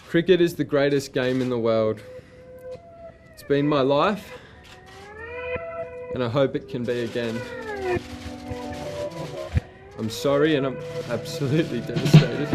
Cricket is the greatest game in the world. It's been my life, and I hope it can be again. I'm sorry, and I'm absolutely devastated.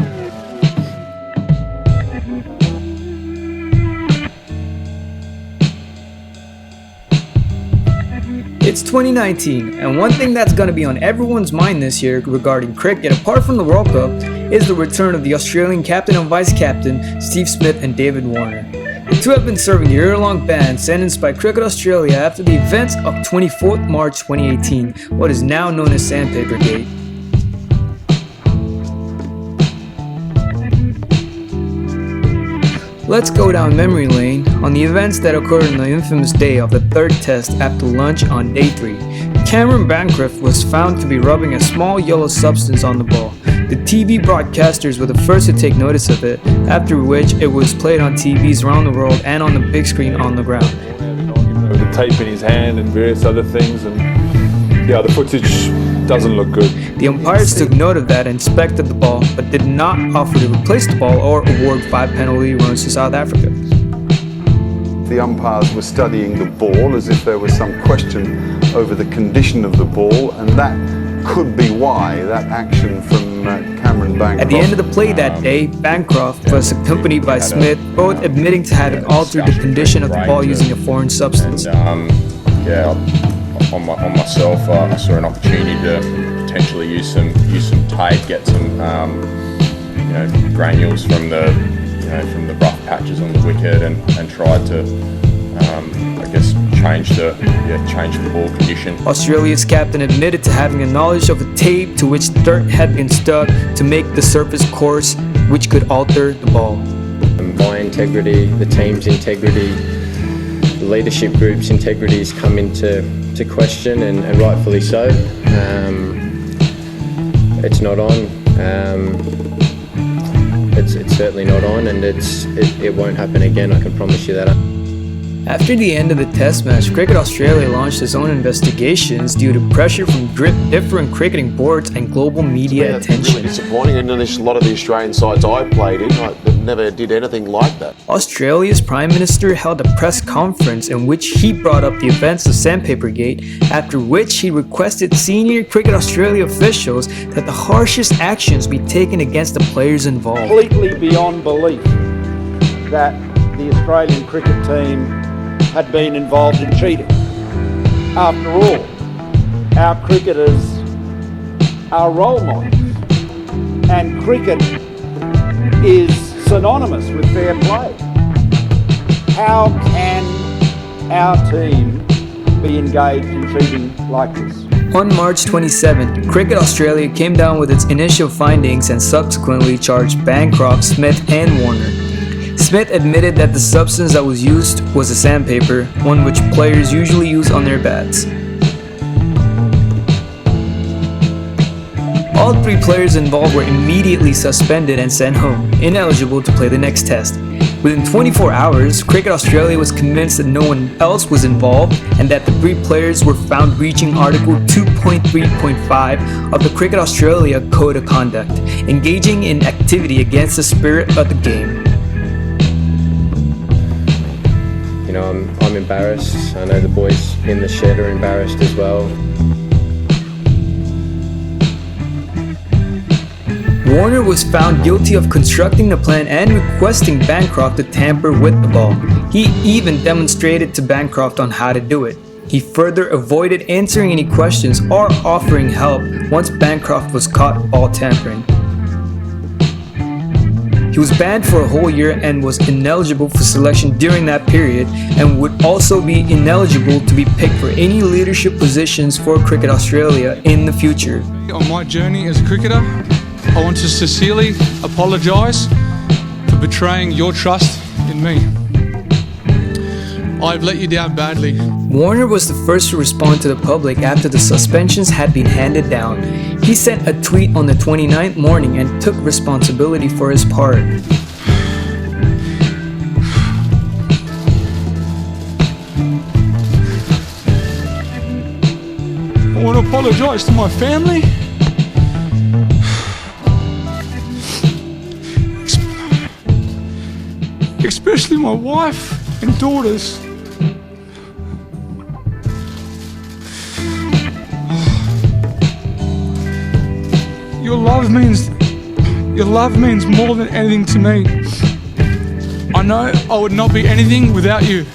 It's 2019, and one thing that's going to be on everyone's mind this year regarding cricket, apart from the World Cup, is the return of the Australian captain and vice-captain Steve Smith and David Warner. The two have been serving year-long ban sentenced by Cricket Australia after the events of 24th March 2018, what is now known as Sandpaper-Gate. Let's go down memory lane on the events that occurred on the infamous day of the third test after lunch on day 3. Cameron Bancroft was found to be rubbing a small yellow substance on the ball. The TV broadcasters were the first to take notice of it, after which it was played on TVs around the world and on the big screen on the ground. With the tape in his hand and various other things, and yeah, the footage doesn't look good. The umpires took note of that and inspected the ball, but did not offer to replace the ball or award 5 penalty runs to South Africa. The umpires were studying the ball as if there was some question over the condition of the ball, and that could be why that action from Cameron Bancroft. At the end of the play that day, Bancroft was accompanied by Smith, both admitting to having altered the condition of the ball using a foreign substance. On myself, I saw an opportunity to potentially use some tape, get some granules from the rough patches on the wicket, and tried to change the ball condition. Australia's captain admitted to having a knowledge of a tape to which dirt had been stuck to make the surface coarse, which could alter the ball. My integrity, the team's integrity, the leadership group's integrities come into question, and rightfully so. It's not on. It's certainly not on, and it won't happen again, I can promise you that. After the end of the test match, Cricket Australia launched its own investigations due to pressure from different cricketing boards and global media attention. Really disappointing, and a lot of the Australian sides I played in never did anything like that. Australia's Prime Minister held a press conference in which he brought up the events of Sandpaper-Gate, after which he requested senior Cricket Australia officials that the harshest actions be taken against the players involved. Completely beyond belief that the Australian cricket team had been involved in cheating. After all, our cricketers are role models, and cricket is synonymous with fair play. How can our team be engaged in cheating like this? On March 27, Cricket Australia came down with its initial findings and subsequently charged Bancroft, Smith and Warner. Smith admitted that the substance that was used was a sandpaper, one which players usually use on their bats. All 3 players involved were immediately suspended and sent home, ineligible to play the next test. Within 24 hours, Cricket Australia was convinced that no one else was involved and that the 3 players were found breaching Article 2.3.5 of the Cricket Australia Code of Conduct, engaging in activity against the spirit of the game. I'm embarrassed. I know the boys in the shed are embarrassed as well. Warner was found guilty of constructing the plan and requesting Bancroft to tamper with the ball. He even demonstrated to Bancroft on how to do it. He further avoided answering any questions or offering help once Bancroft was caught ball tampering. He was banned for a whole year and was ineligible for selection during that period, and would also be ineligible to be picked for any leadership positions for Cricket Australia in the future. On my journey as a cricketer, I want to sincerely apologise for betraying your trust in me. I've let you down badly. Warner was the first to respond to the public after the suspensions had been handed down. He sent a tweet on the 29th morning and took responsibility for his part. I want to apologise to my family. especially my wife and daughters. Your love means more than anything to me. I know I would not be anything without you.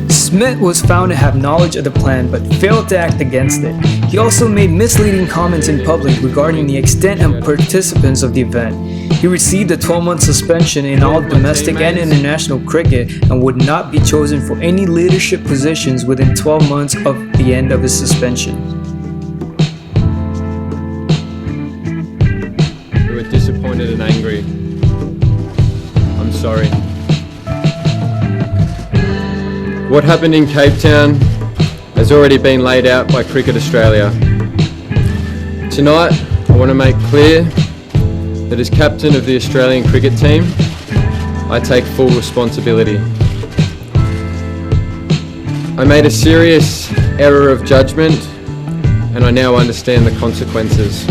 Smith was found to have knowledge of the plan but failed to act against it. He also made misleading comments in public regarding the extent and participants of the event. He received a 12-month suspension in all domestic and international cricket and would not be chosen for any leadership positions within 12 months of the end of his suspension. We were disappointed and angry. I'm sorry. What happened in Cape Town has already been laid out by Cricket Australia. Tonight, I want to make clear that as captain of the Australian cricket team, I take full responsibility. I made a serious error of judgment, and I now understand the consequences.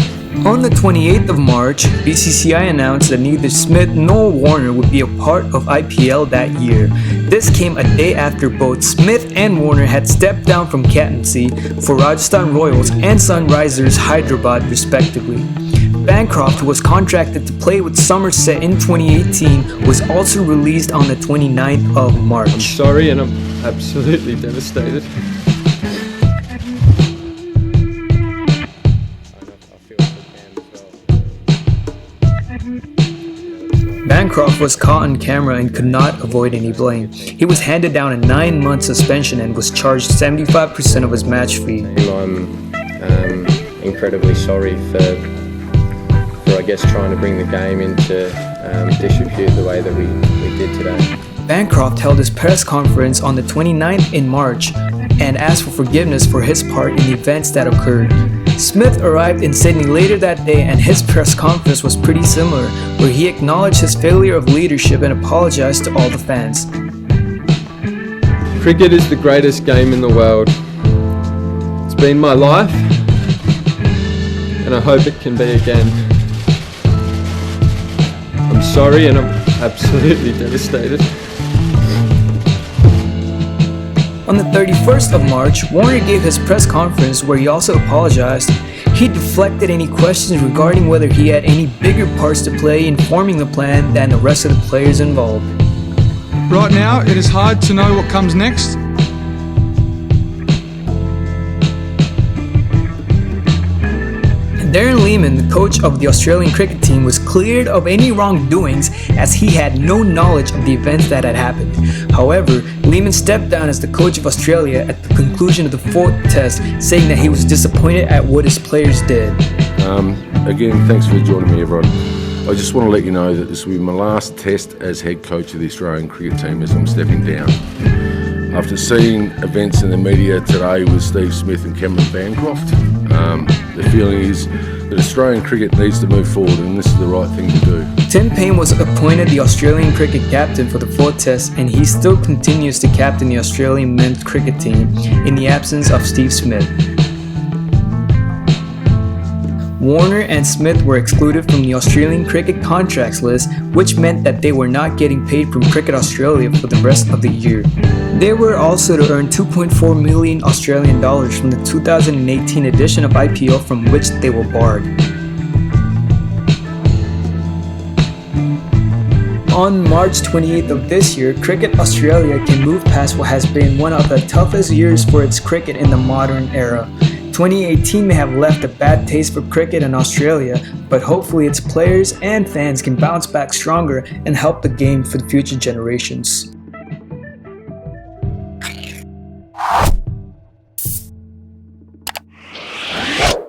On the 28th of March, BCCI announced that neither Smith nor Warner would be a part of IPL that year. This came a day after both Smith and Warner had stepped down from captaincy for Rajasthan Royals and Sunrisers Hyderabad respectively. Bancroft, who was contracted to play with Somerset in 2018, was also released on the 29th of March. I'm sorry, and I'm absolutely devastated. Bancroft was caught on camera and could not avoid any blame. He was handed down a 9-month suspension and was charged 75% of his match fee. I'm incredibly sorry for I guess trying to bring the game into disrepute the way that we did today. Bancroft held his press conference on the 29th in March and asked for forgiveness for his part in the events that occurred. Smith arrived in Sydney later that day and his press conference was pretty similar, where he acknowledged his failure of leadership and apologized to all the fans. Cricket is the greatest game in the world. It's been my life, and I hope it can be again. I'm sorry, and I'm absolutely devastated. On the 31st of March, Warner gave his press conference where he also apologized. He deflected any questions regarding whether he had any bigger parts to play in forming the plan than the rest of the players involved. Right now, it is hard to know what comes next. Darren Lehmann, the coach of the Australian cricket team, was cleared of any wrongdoings as he had no knowledge of the events that had happened. However, Lehmann stepped down as the coach of Australia at the conclusion of the 4th test, saying that he was disappointed at what his players did. Again, thanks for joining me, everyone. I just want to let you know that this will be my last test as head coach of the Australian cricket team as I'm stepping down. After seeing events in the media today with Steve Smith and Cameron Bancroft, the feeling is that Australian cricket needs to move forward and this is the right thing to do. Tim Paine was appointed the Australian cricket captain for the 4th test and he still continues to captain the Australian men's cricket team in the absence of Steve Smith. Warner and Smith were excluded from the Australian cricket contracts list, which meant that they were not getting paid from Cricket Australia for the rest of the year. They were also to earn 2.4 million Australian dollars from the 2018 edition of IPL, from which they were barred. On March 28th of this year, Cricket Australia can move past what has been one of the toughest years for its cricket in the modern era. 2018 may have left a bad taste for cricket in Australia, but hopefully its players and fans can bounce back stronger and help the game for the future generations.